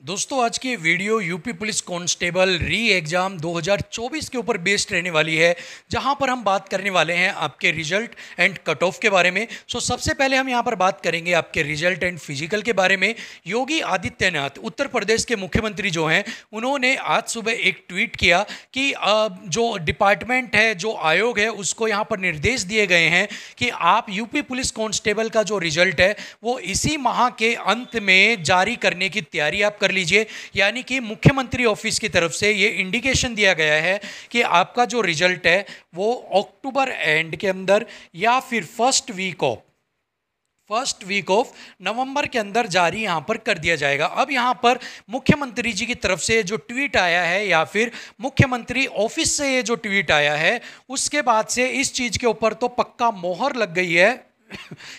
दोस्तों आज की वीडियो यूपी पुलिस कांस्टेबल री एग्ज़ाम 2024 के ऊपर बेस्ड रहने वाली है, जहां पर हम बात करने वाले हैं आपके रिजल्ट एंड कट ऑफ के बारे में। सबसे पहले हम यहां पर बात करेंगे आपके रिजल्ट एंड फिजिकल के बारे में। योगी आदित्यनाथ उत्तर प्रदेश के मुख्यमंत्री जो हैं, उन्होंने आज सुबह एक ट्वीट किया कि जो डिपार्टमेंट है, जो आयोग है, उसको यहाँ पर निर्देश दिए गए हैं कि आप यूपी पुलिस कांस्टेबल का जो रिजल्ट है वो इसी माह के अंत में जारी करने की तैयारी आप कर लीजिए। यानी कि मुख्यमंत्री ऑफिस की तरफ से ये इंडिकेशन दिया गया है कि आपका जो रिजल्ट है वो अक्टूबर एंड के अंदर या फिर फर्स्ट वीक ऑफ नवंबर के अंदर जारी यहां पर कर दिया जाएगा। अब यहां पर मुख्यमंत्री जी की तरफ से जो ट्वीट आया है या फिर मुख्यमंत्री ऑफिस से ये जो ट्वीट आया है, उसके बाद से इस चीज के ऊपर तो पक्का मोहर लग गई है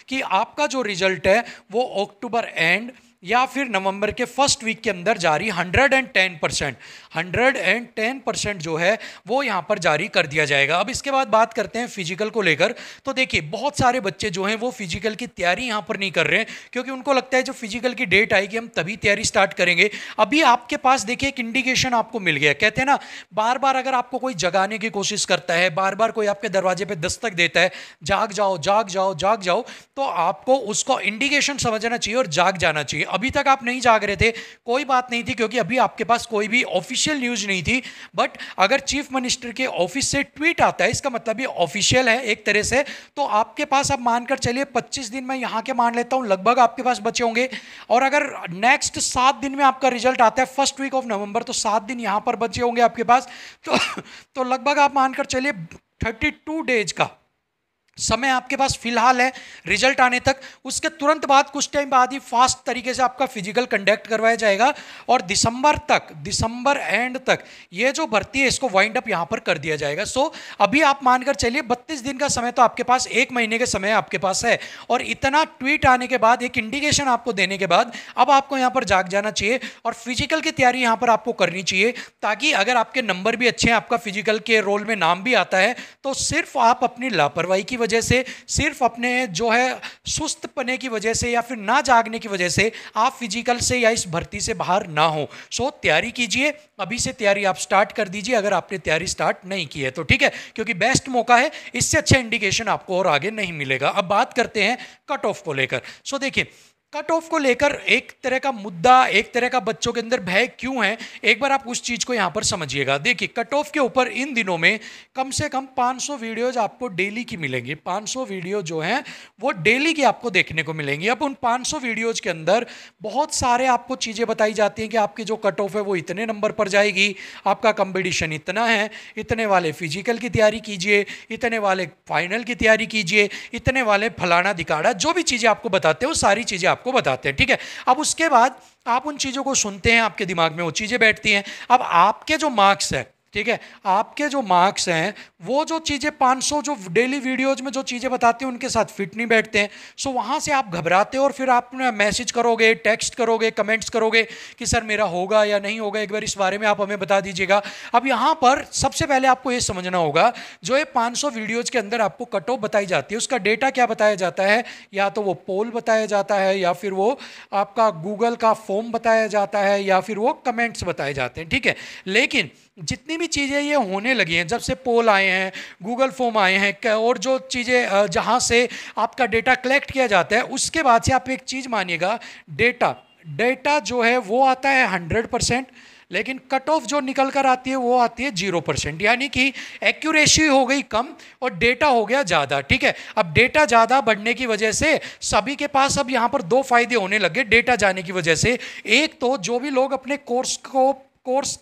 कि आपका जो रिजल्ट है वो अक्टूबर एंड या फिर नवंबर के फर्स्ट वीक के अंदर जारी 110% जो है वो यहाँ पर जारी कर दिया जाएगा। अब इसके बाद बात करते हैं फिजिकल को लेकर। तो देखिए, बहुत सारे बच्चे जो हैं वो फिजिकल की तैयारी यहाँ पर नहीं कर रहे हैं, क्योंकि उनको लगता है जो फिजिकल की डेट आएगी हम तभी तैयारी स्टार्ट करेंगे। अभी आपके पास देखिए एक इंडिकेशन आपको मिल गया। कहते हैं ना, बार बार अगर आपको कोई जगाने की कोशिश करता है, बार बार कोई आपके दरवाजे पर दस्तक देता है, जाग जाओ जाग जाओ जाग जाओ, तो आपको उसको इंडिकेशन समझना चाहिए और जाग जाना चाहिए। अभी तक आप नहीं जाग रहे थे, कोई बात नहीं थी, क्योंकि अभी आपके पास कोई भी ऑफिशियल न्यूज नहीं थी। बट अगर चीफ मिनिस्टर के ऑफिस से ट्वीट आता है, इसका मतलब ये ऑफिशियल है एक तरह से। तो आपके पास अब मानकर चलिए 25 दिन में यहाँ के मान लेता हूँ लगभग आपके पास बचे होंगे। और अगर नेक्स्ट 7 दिन में आपका रिजल्ट आता है फर्स्ट वीक ऑफ नवंबर, तो 7 दिन यहाँ पर बचे होंगे आपके पास। तो लगभग आप मानकर चलिए 32 डेज का समय आपके पास फिलहाल है रिजल्ट आने तक। उसके तुरंत बाद कुछ टाइम बाद ही फास्ट तरीके से आपका फिजिकल कंडक्ट करवाया जाएगा और दिसंबर एंड तक ये जो भर्ती है इसको वाइंड अप यहां पर कर दिया जाएगा। अभी आप मानकर चलिए 32 दिन का समय तो आपके पास, 1 महीने के समय आपके पास है। और इतना ट्वीट आने के बाद, एक इंडिकेशन आपको देने के बाद, अब आपको यहां पर जाग जाना चाहिए और फिजिकल की तैयारी यहां पर आपको करनी चाहिए, ताकि अगर आपके नंबर भी अच्छे हैं, आपका फिजिकल के रोल में नाम भी आता है, तो सिर्फ आप अपनी लापरवाही की वजह से, सिर्फ अपने जो है सुस्त पने की वजह से या फिर ना जागने की वजह से आप फिजिकल से या इस भर्ती से बाहर ना हो। तैयारी कीजिए, अभी से तैयारी आप स्टार्ट कर दीजिए अगर आपने तैयारी स्टार्ट नहीं की है तो, ठीक है, क्योंकि बेस्ट मौका है, इससे अच्छा इंडिकेशन आपको और आगे नहीं मिलेगा। अब बात करते हैं कट ऑफ को लेकर। देखिए, कट ऑफ को लेकर एक तरह का मुद्दा, एक तरह का बच्चों के अंदर भय क्यों है, एक बार आप उस चीज को यहां पर समझिएगा। देखिए, कट ऑफ के ऊपर इन दिनों में कम से कम 500 वीडियोज आपको डेली की मिलेंगी। 500 वीडियो जो हैं वो डेली की आपको देखने को मिलेंगी। अब उन 500 वीडियोज के अंदर बहुत सारे आपको चीजें बताई जाती हैं कि आपकी जो कट ऑफ है वो इतने नंबर पर जाएगी, आपका कंपटीशन इतना है, इतने वाले फिजिकल की तैयारी कीजिए, इतने वाले फाइनल की तैयारी कीजिए, इतने वाले फलाना दिखाड़ा, जो भी चीजें आपको बताते हैं वो सारी चीजें आपको बताते हैं, ठीक है। अब उसके बाद आप उन चीजों को सुनते हैं, आपके दिमाग में वो चीजें बैठती हैं। अब आपके जो मार्क्स है, ठीक है, आपके जो मार्क्स हैं वो जो चीज़ें 500 जो डेली वीडियोज में जो चीज़ें बताते हैं उनके साथ फिट नहीं बैठते हैं। वहाँ से आप घबराते हो और फिर आप मैसेज करोगे, टेक्स्ट करोगे, कमेंट्स करोगे कि सर मेरा होगा या नहीं होगा, एक बार इस बारे में आप हमें बता दीजिएगा। अब यहाँ पर सबसे पहले आपको ये समझना होगा, जो ये 500 वीडियोज़ के अंदर आपको कट ऑफ बताई जाती है, उसका डेटा क्या बताया जाता है, या तो वो पोल बताया जाता है, या फिर वो आपका गूगल का फॉर्म बताया जाता है, या फिर वो कमेंट्स बताए जाते हैं, ठीक है। लेकिन जितनी भी चीज़ें ये होने लगी हैं, जब से पोल आए हैं, गूगल फॉर्म आए हैं, और जो चीज़ें जहाँ से आपका डेटा कलेक्ट किया जाता है, उसके बाद से आप एक चीज़ मानिएगा, डेटा जो है वो आता है 100%, लेकिन कट ऑफ जो निकल कर आती है वो आती है 0%। यानी कि एक्यूरेसी हो गई कम और डेटा हो गया ज़्यादा, ठीक है। अब डेटा ज़्यादा बढ़ने की वजह से सभी के पास अब यहाँ पर 2 फायदे होने लगे डेटा जाने की वजह से। एक तो जो भी लोग अपने कोर्स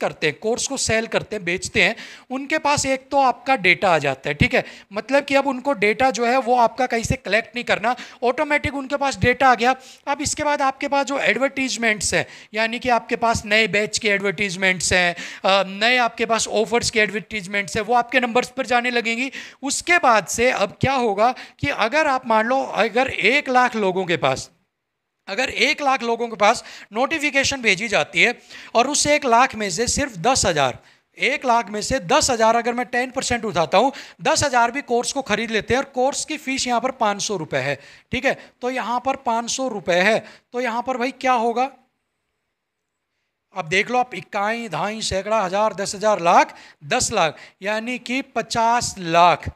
करते हैं, कोर्स को सेल करते हैं, बेचते हैं, उनके पास एक तो आपका डेटा आ जाता है, ठीक है। मतलब कि अब उनको डेटा जो है वो आपका कहीं से कलेक्ट नहीं करना, ऑटोमेटिक उनके पास डेटा आ गया। अब इसके बाद आपके पास जो एडवर्टीजमेंट्स हैं, यानी कि आपके पास नए बैच के एडवर्टीजमेंट्स हैं, नए आपके पास ऑफर्स के एडवर्टीजमेंट्स हैं, वो आपके नंबर्स पर जाने लगेंगी। उसके बाद से अब क्या होगा कि अगर आप मान लो, अगर 1 लाख लोगों के पास नोटिफिकेशन भेजी जाती है और उस 1 लाख में से सिर्फ 10,000, 1 लाख में से 10,000 अगर मैं 10% उठाता हूं, 10,000 भी कोर्स को खरीद लेते हैं और कोर्स की फीस यहां पर 500 रुपए है, ठीक है। तो यहां पर 500 रुपए है, तो यहां पर भाई क्या होगा, अब देख लो आप, इकाई, दहाई, सैकड़ा, हजार, 10,000, लाख, 10 लाख, यानी कि 50 लाख।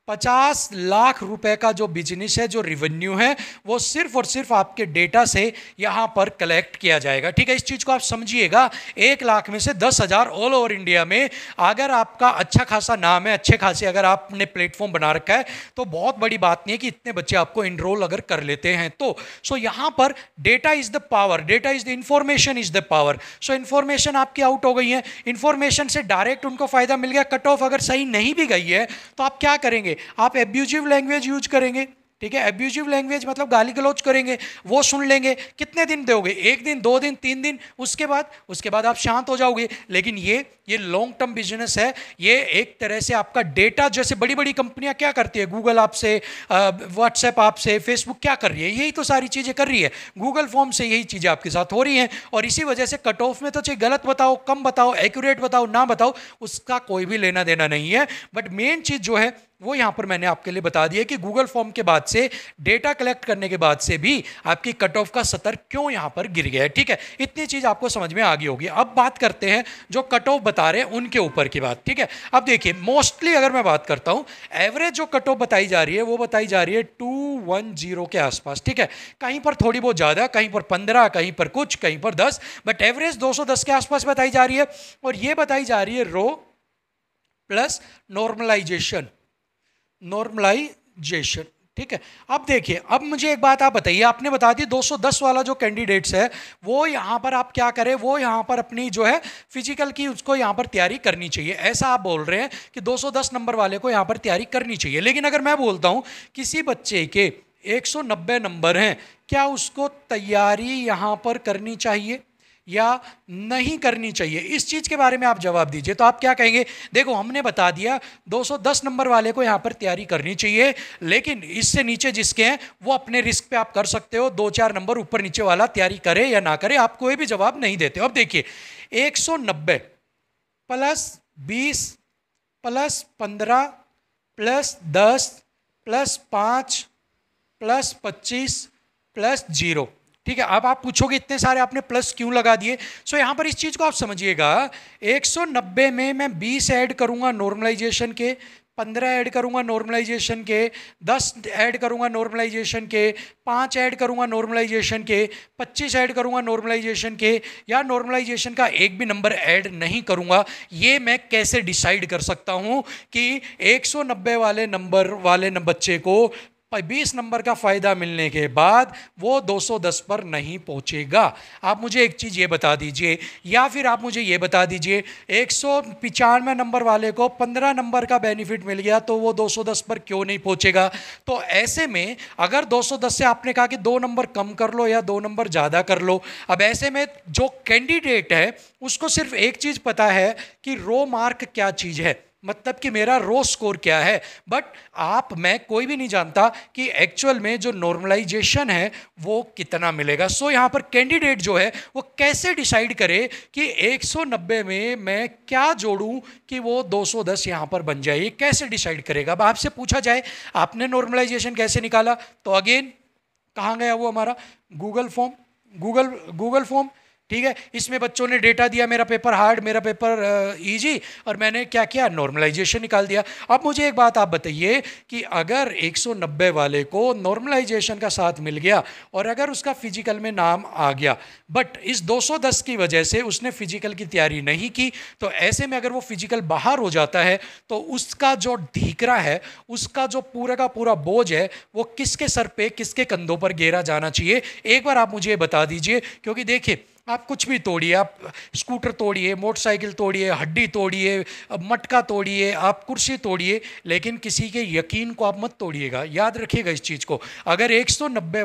50 लाख रुपए का जो बिजनेस है, जो रिवेन्यू है, वो सिर्फ और सिर्फ आपके डेटा से यहां पर कलेक्ट किया जाएगा। ठीक है, इस चीज को आप समझिएगा। 1 लाख में से 10,000 ऑल ओवर इंडिया में अगर आपका अच्छा खासा नाम है, अच्छे खासे अगर आपने प्लेटफॉर्म बना रखा है, तो बहुत बड़ी बात नहीं है कि इतने बच्चे आपको इनरोल अगर कर लेते हैं तो। सो यहां पर data is the power, data is the information is the power. So information आपकी आउट हो गई है, इंफॉर्मेशन से डायरेक्ट उनको फायदा मिल गया। कट ऑफ अगर सही नहीं भी गई है तो आप क्या करेंगे, आप एब्यूजिव लैंग्वेज यूज करेंगे। ठीक है, एब्यूजिव लैंग्वेज मतलब गाली गलौज करेंगे, वो सुन लेंगे। कितने दिन दोगे, 1 दिन, 2 दिन, 3 दिन, उसके बाद आप शांत हो जाओगे। लेकिन ये लॉन्ग टर्म बिजनेस है। ये एक तरह से आपका डेटा, जैसे बड़ी बड़ी कंपनियां क्या करती है, गूगल आपसे, व्हाट्सएप आपसे, फेसबुक क्या कर रही है, यही तो सारी चीजें कर रही है। गूगल फॉर्म से यही चीजें आपके साथ हो रही हैं। और इसी वजह से कट ऑफ में तो चाहे गलत बताओ, कम बताओ, एक्यूरेट बताओ, ना बताओ, उसका कोई भी लेना देना नहीं है। बट मेन चीज जो है वो यहां पर मैंने आपके लिए बता दिया कि गूगल फॉर्म के बाद से, डेटा कलेक्ट करने के बाद से भी आपकी कट ऑफ का स्तर क्यों यहां पर गिर गया है। ठीक है, इतनी चीज आपको समझ में आ गई होगी। अब बात करते हैं जो कट ऑफ बता रहे हैं उनके ऊपर की बात। ठीक है, अब देखिए, मोस्टली अगर मैं बात करता हूं, एवरेज जो कट ऑफ बताई जा रही है वो बताई जा रही है 210 के आसपास। ठीक है, कहीं पर थोड़ी बहुत ज्यादा, कहीं पर 15, कहीं पर कुछ, कहीं पर 10, बट एवरेज 210 के आसपास बताई जा रही है। और ये बताई जा रही है रो प्लस नॉर्मलाइजेशन। ठीक है, अब देखिए, अब मुझे एक बात आप बताइए, आपने बता दी 210 वाला जो कैंडिडेट्स है वो यहां पर आप क्या करें, वो यहां पर अपनी जो है फिजिकल की उसको यहां पर तैयारी करनी चाहिए। ऐसा आप बोल रहे हैं कि 210 नंबर वाले को यहां पर तैयारी करनी चाहिए। लेकिन अगर मैं बोलता हूं किसी बच्चे के 190 नंबर हैं, क्या उसको तैयारी यहां पर करनी चाहिए या नहीं करनी चाहिए? इस चीज के बारे में आप जवाब दीजिए। तो आप क्या कहेंगे? देखो, हमने बता दिया 210 नंबर वाले को यहां पर तैयारी करनी चाहिए, लेकिन इससे नीचे जिसके हैं वो अपने रिस्क पे आप कर सकते हो। 2-4 नंबर ऊपर नीचे वाला तैयारी करे या ना करे, आप कोई भी जवाब नहीं देते। अब देखिए, 190 plus 20 plus 15 plus 10 plus 5 plus 25 plus 0। ठीक है, अब आप पूछोगे इतने सारे आपने प्लस क्यों लगा दिए? सो यहां पर इस चीज को आप समझिएगा, 190 में मैं 20 ऐड करूंगा नॉर्मलाइजेशन के, 15 ऐड करूंगा नॉर्मलाइजेशन के, 10 ऐड करूंगा नॉर्मलाइजेशन के, 5 ऐड करूंगा नॉर्मलाइजेशन के, 25 ऐड करूंगा नॉर्मलाइजेशन के, या नॉर्मलाइजेशन का एक भी नंबर ऐड नहीं करूंगा। ये मैं कैसे डिसाइड कर सकता हूं कि 190 वाले नंबर वाले बच्चे को 20 नंबर का फायदा मिलने के बाद वो 210 पर नहीं पहुंचेगा? आप मुझे एक चीज ये बता दीजिए, या फिर आप मुझे ये बता दीजिए 195 नंबर वाले को 15 नंबर का बेनिफिट मिल गया तो वो 210 पर क्यों नहीं पहुंचेगा? तो ऐसे में अगर 210 से आपने कहा कि 2 नंबर कम कर लो या 2 नंबर ज्यादा कर लो, अब ऐसे में जो कैंडिडेट है उसको सिर्फ एक चीज पता है कि रो मार्क क्या चीज है, मतलब कि मेरा रो स्कोर क्या है। बट आप, मैं, कोई भी नहीं जानता कि एक्चुअल में जो नॉर्मलाइजेशन है वो कितना मिलेगा। सो यहां पर कैंडिडेट जो है वो कैसे डिसाइड करे कि 190 में मैं क्या जोड़ूं कि वो 210 यहां पर बन जाए, ये कैसे डिसाइड करेगा? अब आपसे पूछा जाए आपने नॉर्मलाइजेशन कैसे निकाला, तो अगेन कहां गया वो हमारा गूगल फॉर्म, गूगल फॉर्म। ठीक है, इसमें बच्चों ने डेटा दिया, मेरा पेपर हार्ड, मेरा पेपर इजी, और मैंने क्या किया, नॉर्मलाइजेशन निकाल दिया। अब मुझे एक बात आप बताइए कि अगर 190 वाले को नॉर्मलाइजेशन का साथ मिल गया और अगर उसका फिजिकल में नाम आ गया, बट इस 210 की वजह से उसने फिजिकल की तैयारी नहीं की, तो ऐसे में अगर वो फिजिकल बाहर हो जाता है तो उसका जो ढीकरा है, उसका जो पूरा का पूरा बोझ है, वो किसके सर पे, किसके कंधों पर गिरा जाना चाहिए? एक बार आप मुझे बता दीजिए। क्योंकि देखिए, आप कुछ भी तोड़िए, आप स्कूटर तोड़िए, मोटरसाइकिल तोड़िए, हड्डी तोड़िए, मटका तोड़िए, आप कुर्सी तोड़िए, लेकिन किसी के यकीन को आप मत तोड़िएगा। याद रखिएगा इस चीज़ को। अगर 190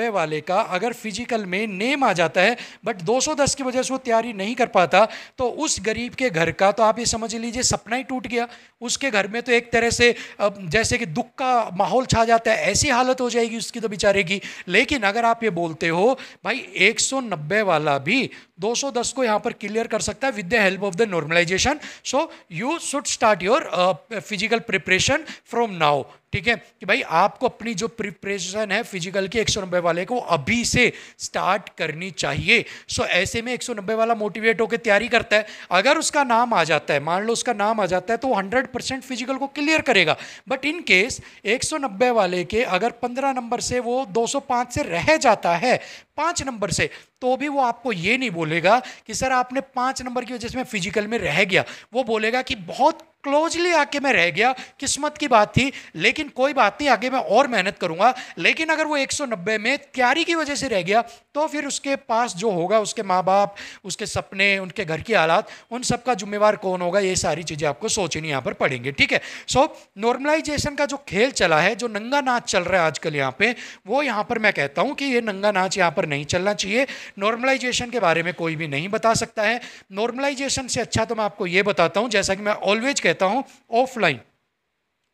वाले का अगर फिजिकल में नेम आ जाता है बट 210 की वजह से वो तैयारी नहीं कर पाता, तो उस गरीब के घर का, तो आप ये समझ लीजिए, सपना ही टूट गया। उसके घर में तो एक तरह से जैसे कि दुख का माहौल छा जाता है, ऐसी हालत हो जाएगी उसकी तो बेचारे की। लेकिन अगर आप ये बोलते हो भाई 190 वाला भी 210 को यहाँ पर क्लियर कर सकता है with the help of the normalization, so you should start your physical preparation from now. ठीक है, कि भाई आपको अपनी जो प्रिपरेशन है फिजिकल की 190 वाले को अभी से स्टार्ट करनी चाहिए। सो ऐसे में 190 वाला मोटिवेट होकर तैयारी करता है, अगर उसका नाम आ जाता है, मान लो उसका नाम आ जाता है, तो 100% फिजिकल को क्लियर करेगा। बट इन केस 190 वाले के अगर 15 नंबर से वो 205 से रह जाता है, 5 नंबर से, तो भी वो आपको ये नहीं बोलेगा कि सर आपने 5 नंबर की वजह से मैं फिजिकल में रह गया। वो बोलेगा कि बहुत क्लोजली आके मैं रह गया, किस्मत की बात थी, लेकिन कोई बात नहीं, आगे मैं और मेहनत करूंगा। लेकिन अगर वो 190 में तैयारी की वजह से रह गया, तो फिर उसके पास जो होगा, उसके माँ बाप, उसके सपने, उनके घर की हालात, उन सब का जिम्मेवार कौन होगा, ये सारी चीज़ें आपको सोचनी यहाँ पर पड़ेंगी। ठीक है, सो नॉर्मलाइजेशन का जो खेल चला है, जो नंगा नाच चल रहा है आजकल यहाँ पे, वो यहाँ पर मैं कहता हूँ कि ये नंगा नाच यहाँ पर नहीं चलना चाहिए। नॉर्मलाइजेशन के बारे में कोई भी नहीं बता सकता है। नॉर्मलाइजेशन से अच्छा तो मैं आपको ये बताता हूँ, जैसा कि मैं ऑलवेज कहता हूँ, ऑफलाइन।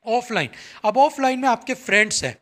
ऑफलाइन, अब ऑफलाइन में आपके फ्रेंड्स हैं,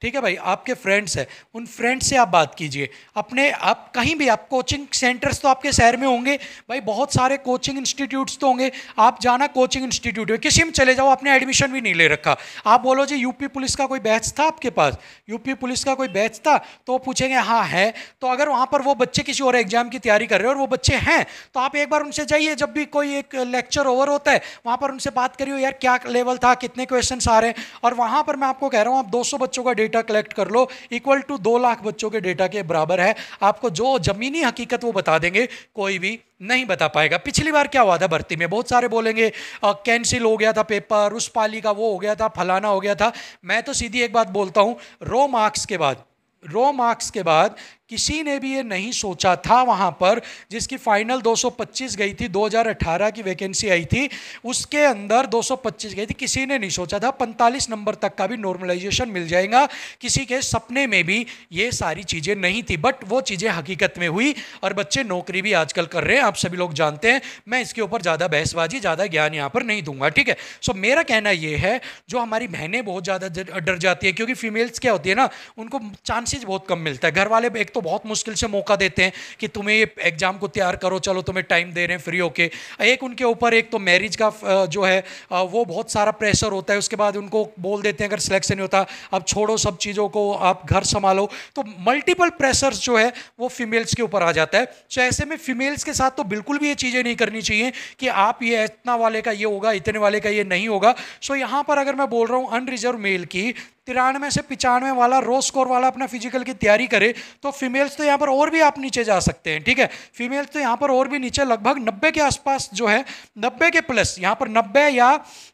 ठीक है भाई, आपके फ्रेंड्स हैं, उन फ्रेंड्स से आप बात कीजिए। अपने आप कहीं भी, आप कोचिंग सेंटर्स तो आपके शहर में होंगे भाई, बहुत सारे कोचिंग इंस्टीट्यूट्स तो होंगे। आप जाना कोचिंग इंस्टीट्यूट में, किसी में चले जाओ, आपने एडमिशन भी नहीं ले रखा, आप बोलो जी यूपी पुलिस का कोई बैच था आपके पास, यूपी पुलिस का कोई बैच था, तो वो पूछेंगे हाँ है। तो अगर वहाँ पर वो बच्चे किसी और एग्जाम की तैयारी कर रहे हो और वो बच्चे हैं, तो आप एक बार उनसे जाइए, जब भी कोई एक लेक्चर ओवर होता है वहाँ पर उनसे बात करिए, यार क्या लेवल था, कितने क्वेश्चन आ रहे हैं। और वहाँ पर मैं आपको कह रहा हूँ, आप 200 बच्चों का डेटा कलेक्ट कर लो, इक्वल टू 2 लाख बच्चों के डेटा के बराबर है। आपको जो जमीनी हकीकत वो बता देंगे, कोई भी नहीं बता पाएगा। पिछली बार क्या हुआ था भर्ती में, बहुत सारे बोलेंगे कैंसिल हो गया था पेपर, उस पाली का वो हो गया था, फलाना हो गया था। मैं तो सीधी एक बात बोलता हूं, रो मार्क्स के बाद किसी ने भी ये नहीं सोचा था, वहाँ पर जिसकी फाइनल 225 गई थी, 2018 की वैकेंसी आई थी, उसके अंदर 225 गई थी, किसी ने नहीं सोचा था 45 नंबर तक का भी नॉर्मलाइजेशन मिल जाएगा। किसी के सपने में भी ये सारी चीज़ें नहीं थी, बट वो चीज़ें हकीकत में हुई और बच्चे नौकरी भी आजकल कर रहे हैं, आप सभी लोग जानते हैं। मैं इसके ऊपर ज़्यादा बहसबाजी, ज़्यादा ज्ञान यहाँ पर नहीं दूंगा, ठीक है। सो मेरा कहना ये है, जो हमारी बहनें बहुत ज़्यादा डर जाती है, क्योंकि फीमेल्स क्या होती है ना, उनको चांसेस बहुत कम मिलता है। घर वाले एक तो बहुत मुश्किल से मौका देते हैं कि तुम्हें ये एग्जाम को तैयार करो, चलो तुम्हें टाइम दे रहे हैं फ्री होके। एक उनके ऊपर एक तो मैरिज का जो है वो बहुत सारा प्रेशर होता है, उसके बाद उनको बोल देते हैं अगर सिलेक्शन नहीं होता, अब छोड़ो सब चीज़ों को, आप घर संभालो। तो मल्टीपल प्रेशर्स जो है वो फीमेल्स के ऊपर आ जाता है। सो ऐसे में फीमेल्स के साथ तो बिल्कुल भी ये चीज़ें नहीं करनी चाहिए कि आप ये इतना वाले का ये होगा, इतने वाले का ये नहीं होगा। सो यहाँ पर अगर मैं बोल रहा हूँ अनरिजर्व मेल की 93 से 95 वाला रो स्कोर वाला अपना फिजिकल की तैयारी करे, तो फीमेल्स तो यहाँ पर और भी आप नीचे जा सकते हैं, ठीक है। फीमेल्स तो यहाँ पर और भी नीचे, लगभग 90 के आसपास जो है, 90 के प्लस, यहाँ पर 90 या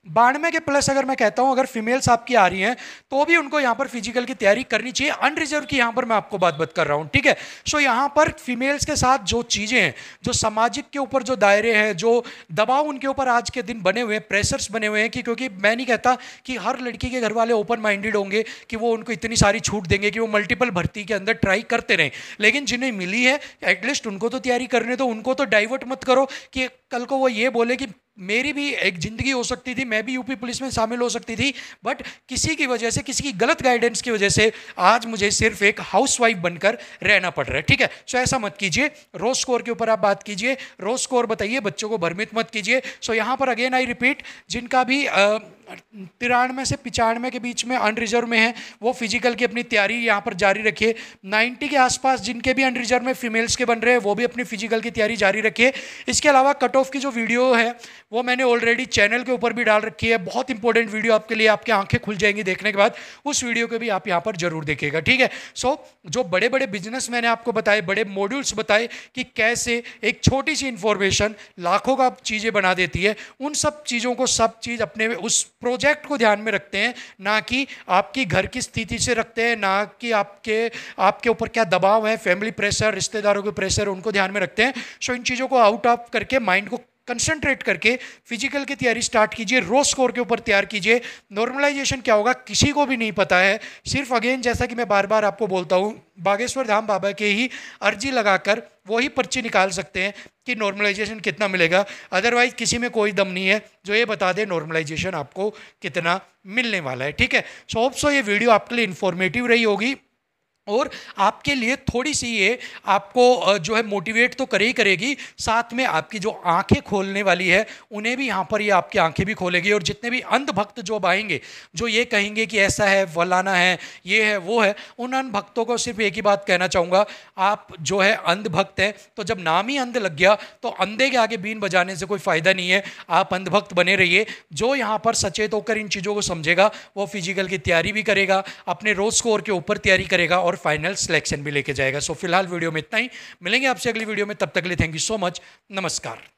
92 के प्लस अगर मैं कहता हूँ, अगर फीमेल्स आपकी आ रही हैं तो भी उनको यहाँ पर फिजिकल की तैयारी करनी चाहिए। अनरिजर्व की यहाँ पर मैं आपको बात कर रहा हूँ, ठीक है। सो यहाँ पर फीमेल्स के साथ जो चीज़ें हैं, जो सामाजिक के ऊपर जो दायरे हैं, जो दबाव उनके ऊपर आज के दिन बने हुए हैं, प्रेशर्स बने हुए हैं, कि क्योंकि मैं नहीं कहता कि हर लड़की के घर वाले ओपन माइंडेड होंगे कि वो उनको इतनी सारी छूट देंगे कि वो मल्टीपल भर्ती के अंदर ट्राई करते रहें, लेकिन जिन्हें मिली है एटलीस्ट उनको तो तैयारी करने दो। उनको तो डाइवर्ट मत करो कि कल को वो ये बोले कि मेरी भी एक ज़िंदगी हो सकती थी, मैं भी यूपी पुलिस में शामिल हो सकती थी, बट किसी की वजह से, किसी की गलत गाइडेंस की वजह से आज मुझे सिर्फ एक हाउसवाइफ बनकर रहना पड़ रहा है, ठीक है। सो ऐसा मत कीजिए। रो स्कोर के ऊपर आप बात कीजिए, रो स्कोर बताइए, बच्चों को भ्रमित मत कीजिए। सो यहाँ पर अगेन आई रिपीट, जिनका भी 93 से 95 के बीच में अनरिजर्व में है, वो फिजिकल की अपनी तैयारी यहाँ पर जारी रखिए। 90 के आसपास जिनके भी अनरिजर्व में फीमेल्स के बन रहे हैं, वो भी अपनी फिजिकल की तैयारी जारी रखिए। इसके अलावा कट ऑफ की जो वीडियो है वो मैंने ऑलरेडी चैनल के ऊपर भी डाल रखी है, बहुत इंपॉर्टेंट वीडियो आपके लिए, आपकी आंखें खुल जाएंगी देखने के बाद। उस वीडियो को भी आप यहाँ पर जरूर देखिएगा, ठीक है। सो जो बड़े बड़े बिजनेस मैंने आपको बताए, बड़े मॉड्यूल्स बताए कि कैसे एक छोटी सी इंफॉर्मेशन लाखों का चीज़ें बना देती है, उन सब चीज़ों को, सब चीज़ अपने उस प्रोजेक्ट को ध्यान में रखते हैं, ना कि आपकी घर की स्थिति से रखते हैं, ना कि आपके ऊपर क्या दबाव है, फैमिली प्रेशर, रिश्तेदारों के प्रेशर, उनको ध्यान में रखते हैं। सो इन चीज़ों को आउट ऑफ करके, माइंड को कंसंट्रेट करके फिजिकल की तैयारी स्टार्ट कीजिए, रो स्कोर के ऊपर तैयार कीजिए। नॉर्मलाइजेशन क्या होगा किसी को भी नहीं पता है, सिर्फ अगेन जैसा कि मैं बार बार आपको बोलता हूँ, बागेश्वर धाम बाबा के ही अर्जी लगाकर वही पर्ची निकाल सकते हैं कि नॉर्मलाइजेशन कितना मिलेगा। अदरवाइज किसी में कोई दम नहीं है जो ये बता दे नॉर्मलाइजेशन आपको कितना मिलने वाला है, ठीक है। सो होप सो ये वीडियो आपके लिए इन्फॉर्मेटिव रही होगी। और आपके लिए थोड़ी सी ये आपको जो है मोटिवेट तो करे ही करेगी, साथ में आपकी जो आंखें खोलने वाली है उन्हें भी यहाँ पर ये आपकी आंखें भी खोलेगी। और जितने भी अंधभक्त जो अब आएंगे, जो ये कहेंगे कि ऐसा है, फलाना है, ये है, वो है, उन अंध भक्तों को सिर्फ एक ही बात कहना चाहूँगा, आप जो है अंधभक्त हैं तो जब नाम ही अंध लग गया तो अंधे के आगे बीन बजाने से कोई फ़ायदा नहीं है। आप अंधभक्त बने रहिए। जो यहाँ पर सचेत होकर इन चीज़ों को समझेगा वो फिजिकल की तैयारी भी करेगा, अपने रोज स्कोर के ऊपर तैयारी करेगा और फाइनल सिलेक्शन भी लेके जाएगा। सो फिलहाल वीडियो में इतना ही, मिलेंगे आपसे अगली वीडियो में, तब तक के लिए थैंक यू सो मच, नमस्कार।